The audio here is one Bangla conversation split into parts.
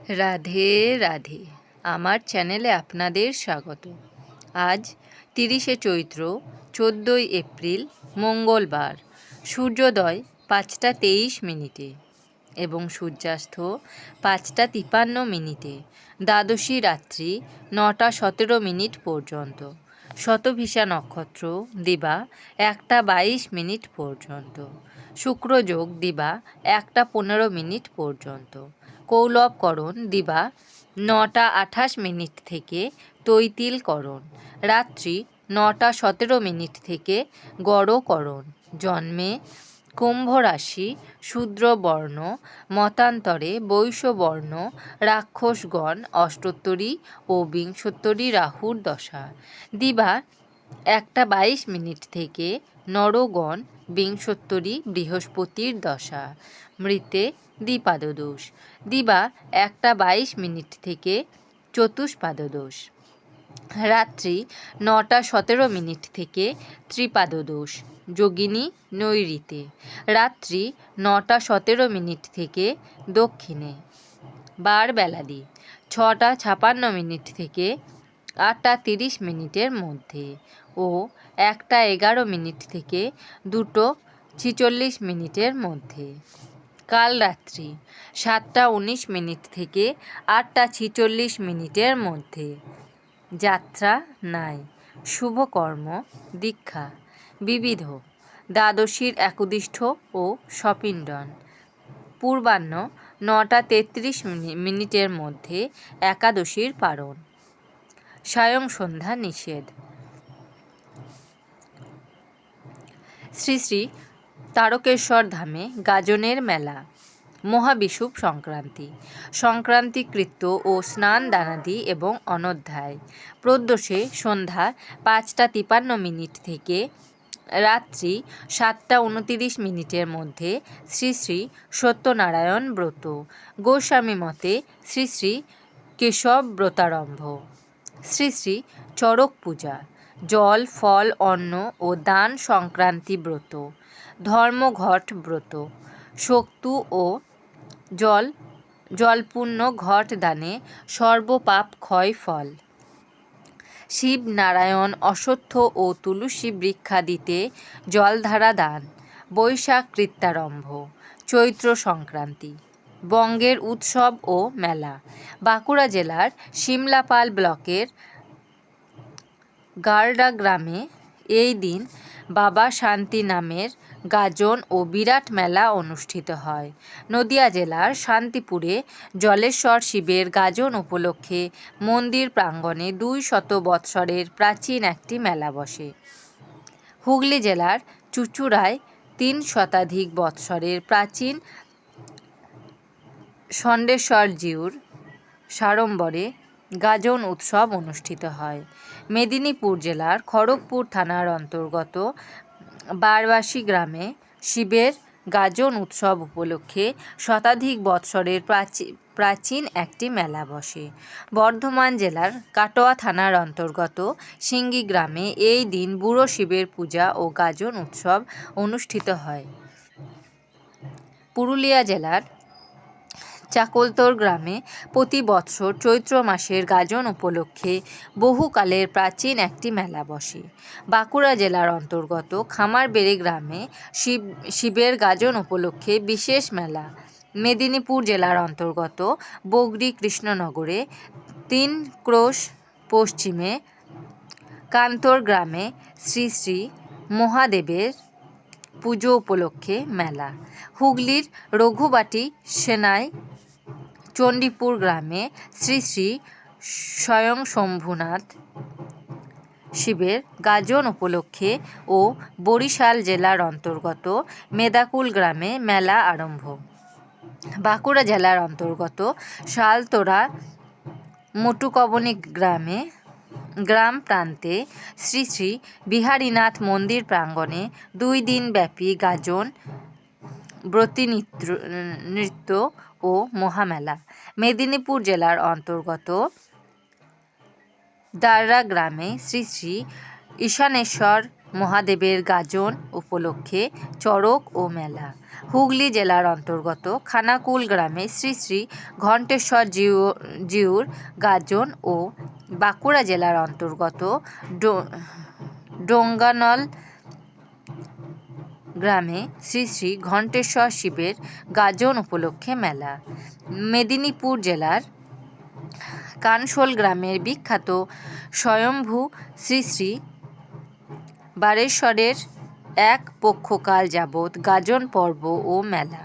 রাধে রাধে। আমার চ্যানেলে আপনাদের স্বাগত। আজ 30শে চৈত্র, 14ই এপ্রিল, মঙ্গলবার। সূর্যোদয় 5টা 23 মিনিটে এবং সূর্যাস্ত 5টা 53 মিনিটে। দ্বাদশী রাত্রি 9টা 17 মিনিট পর্যন্ত। শতভিষা নক্ষত্র দিবা 1টা 22 মিনিট পর্যন্ত। শুক্রযোগ দিবা 1টা 15 মিনিট পর্যন্ত। কৌলবকরণ দিবা 9টা 28 মিনিট থেকে তৈতিলকরণ। রাত্রি 9টা 17 মিনিট থেকে গড়করণ। জন্মে কুম্ভ রাশি, শূদ্রবর্ণ, মতান্তরে বৈশ্যবর্ণ, রাক্ষসগণ, অষ্টোত্তরী ও বিংশোত্তরী রাহুর দশা। দিবা 1টা 22 মিনিট থেকে নরগণ, বিংশোত্তরী বৃহস্পতির দশা। মৃতে দ্বিপাদদোষ। দিবা 1টা 22 মিনিট থেকে চতুষ্পাদদোষ। রাত্রি 9টা 17 মিনিট থেকে ত্রিপাদদোষ। যোগিনী নৈঋতে। রাত্রি 9টা 17 মিনিট থেকে দক্ষিণে। বার বেলাদি 6টা 56 মিনিট থেকে 8টা 30 মিনিটের মধ্যে ও 1টা 11 মিনিট থেকে 2টো 46 মিনিটের মধ্যে। কাল রাত্রি 7টা 19 মিনিট থেকে 8টা 46 মিনিটের মধ্যে। যাত্রা নাই। শুভকর্ম দীক্ষা বিবিধ। দ্বাদশীর একদিষ্ঠ ও সপিণ্ডন। পূর্বাহ্ন 9টা 33 মিনিটের মধ্যে একাদশীর পারণ। সায়ং সন্ধ্যা নিষেধ। শ্রী শ্রী তারকেশ্বর ধামে গাজনের মেলা। মহাবিষুব সংক্রান্তি। সংক্রান্তিকৃত্য ও স্নান দানাদি এবং অনধ্যায়। প্রদোষে সন্ধ্যা 5টা 53 মিনিট থেকে রাত্রি 7টা 29 মিনিটের মধ্যে শ্রী শ্রী সত্যনারায়ণ ব্রত। গোস্বামী মতে শ্রী শ্রী কেশব ব্রতারম্ভ। শ্রী শ্রী চড়ক পূজা। জল, ফল, অন্ন ও দান সংক্রান্তি ব্রত। ধর্মঘট ব্রত। শক্তু ও জলপূর্ণ ঘট দানে সর্বপাপ ক্ষয় ফল। শিব, নারায়ণ, অশ্বত্থ ও তুলসী বৃক্ষাদিতে জলধারা দান। বৈশাখ কৃত্যারম্ভ। চৈত্র সংক্রান্তি। বঙ্গের উৎসব ও মেলা। বাঁকুড়া জেলার শিমলাপাল ব্লকের গারডা গ্রামে এই দিন বাবা শান্তি নামের গাজন ও বিরাট মেলা অনুষ্ঠিত হয়। নদিয়া জেলার শান্তিপুরে জলেশ্বর শিবের গাজন উপলক্ষে মন্দির প্রাঙ্গণে 200 বৎসরের প্রাচীন একটি মেলা বসে। হুগলি জেলার চুঁচুড়ায় 3 শতাধিক বৎসরের প্রাচীন ষণ্ডেশ্বরজিউর সাড়ম্বরে গাজন উৎসব অনুষ্ঠিত হয়। মেদিনীপুর জেলার খড়গপুর থানার অন্তর্গত বারবাসী গ্রামে শিবের গাজন উৎসব উপলক্ষে শতাধিক বৎসরের প্রাচীন একটি মেলা বসে। বর্ধমান জেলার কাটোয়া থানার অন্তর্গত সিঙ্গি গ্রামে এই দিন বুড়ো শিবের পূজা ও গাজন উৎসব অনুষ্ঠিত হয়। পুরুলিয়া জেলার চাকলতোর গ্রামে প্রতি বৎসর চৈত্র মাসের গাজন উপলক্ষে বহুকালের প্রাচীন একটি মেলা বসে। বাঁকুড়া জেলার অন্তর্গত খামারবেড়ে গ্রামে শিবের গাজন উপলক্ষে বিশেষ মেলা। মেদিনীপুর জেলার অন্তর্গত বগরি কৃষ্ণনগরে 3 ক্রোশ পশ্চিমে কান্তর গ্রামে শ্রী শ্রী মহাদেবের পুজো উপলক্ষে মেলা। হুগলির রঘুবাটি সেনাই চণ্ডীপুর গ্রামে শ্রী শ্রী স্বয়ং শম্ভুনাথ শিবের গাজন উপলক্ষে ও বরিশাল জেলার অন্তর্গত মেদাকুল গ্রামে মেলা আরম্ভ। বাঁকুড়া জেলার অন্তর্গত শালতোরা মটুকবনী গ্রাম প্রান্তে শ্রী শ্রী বিহারীনাথ মন্দির প্রাঙ্গণে 2 দিনব্যাপী গাজন, ব্রতী নৃত্য ও মহামেলা। মেদিনীপুর জেলার অন্তর্গত দাররা গ্রামে শ্রী শ্রী ঈশানেশ্বর মহাদেবের গাজন উপলক্ষে চড়ক ও মেলা। হুগলি জেলার অন্তর্গত খানাকুল গ্রামে শ্রী শ্রী ঘণ্টেশ্বর জিউর গাজন ও বাঁকুড়া জেলার অন্তর্গত ডোঙ্গানল গ্রামে শ্রী শ্রী ঘণ্টেশ্বর শিবের গাজন উপলক্ষে মেলা। মেদিনীপুর জেলার কানশোল গ্রামের বিখ্যাত স্বয়ম্ভু শ্রী শ্রী বারেশ্বরের এক পক্ষকাল যাবৎ গাজন পর্ব ও মেলা।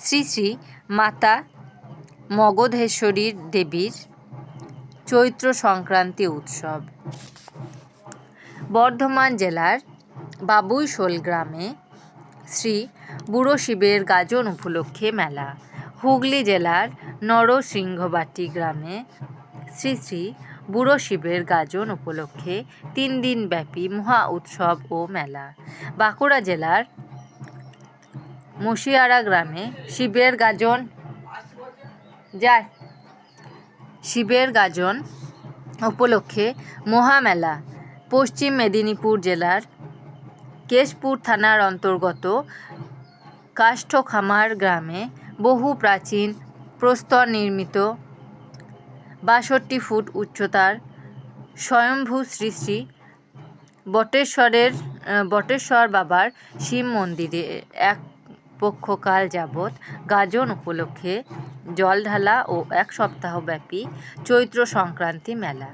শ্রী শ্রী মাতা মগধেশ্বরী দেবীর চৈত্র সংক্রান্তি উৎসব। বর্ধমান জেলার বাবুইশোল গ্রামে শ্রী বুড়ো শিবের গাজন উপলক্ষে মেলা। হুগলি জেলার নরসিংহবাটি গ্রামে শ্রী শ্রী বুড়ো শিবের গাজন উপলক্ষে 3 দিনব্যাপী মহা উৎসব ও মেলা। বাঁকুড়া জেলার মুশিয়ারা গ্রামে শিবের গাজন উপলক্ষে মহামেলা। পশ্চিম মেদিনীপুর জেলার কেশপুর থানার অন্তর্গত কাষ্ঠখামার গ্রামে বহু প্রাচীন প্রস্তর নির্মিত 62 ফুট উচ্চতার স্বয়ম্ভু শ্রী শ্রী বটেশ্বর বাবার শিব মন্দিরে এক পক্ষকাল যাবৎ গাজন উপলক্ষে জলঢালা ও 1 সপ্তাহব্যাপী চৈত্র সংক্রান্তি মেলা।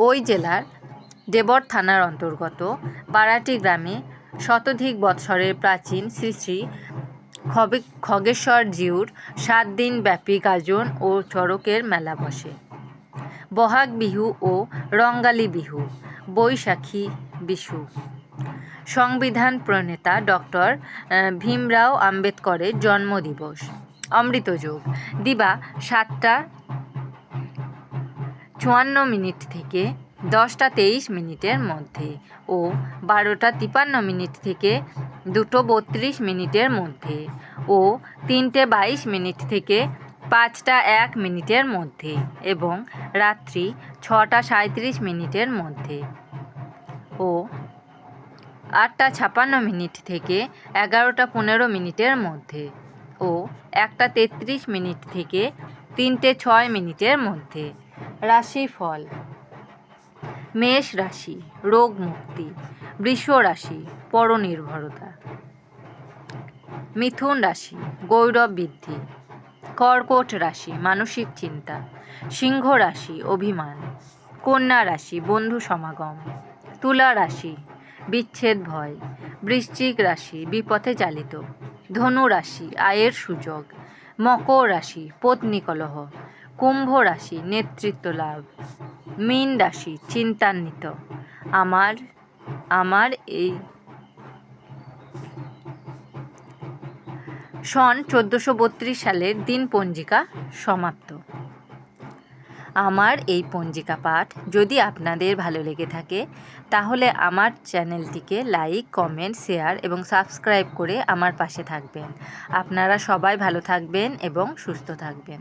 ওই জেলার দেবর থানার অন্তর্গত বারাটি গ্রামে শতাধিক বৎসরের প্রাচীন শ্রী শ্রী খগেশ্বর জিউর 7 দিন ব্যাপী গাজন ও চড়কের মেলা বসে। বহাগ বিহু ও রঙ্গালী বিহু, বৈশাখী বিশু। সংবিধান প্রণেতা ডক্টর ভীমরাও আম্বেদকরের জন্মদিবস। অমৃতযোগ দিবা 7:54 থেকে 10:23 মধ্যে ও 12:53 থেকে 2:32 মধ্যে ও 3:22 থেকে 5:01 মধ্যে এবং রাত্রি 6:37 মধ্যে ও 8:56 থেকে 11:15 মধ্যে ও 1:33 থেকে 3:06 মধ্যে। রাশিফল: মেষ রাশি রোগ মুক্তি, বৃষ রাশি পরনির্ভরতা, মিথুন রাশি গৌরব বৃদ্ধি, কর্কট রাশি মানসিক চিন্তা, সিংহ রাশি অভিমান, কন্যা রাশি বন্ধু সমাগম, তুলা রাশি বিচ্ছেদ ভয়, বৃশ্চিক রাশি বিপথে চালিত, ধনু রাশি আয়ের সুযোগ, মকর রাশি পত্নী কলহ, কুম্ভ রাশি নেতৃত্ব লাভ, মীন রাশি চিন্তান্বিত। আমার এই সন 1432 সালের দিন পঞ্জিকা সমাপ্ত। আমার এই পঞ্জিকা পাঠ যদি আপনাদের ভালো লেগে থাকে তাহলে আমার চ্যানেলটিকে লাইক, কমেন্ট, শেয়ার এবং সাবস্ক্রাইব করে আমার পাশে থাকবেন। আপনারা সবাই ভালো থাকবেন এবং সুস্থ থাকবেন।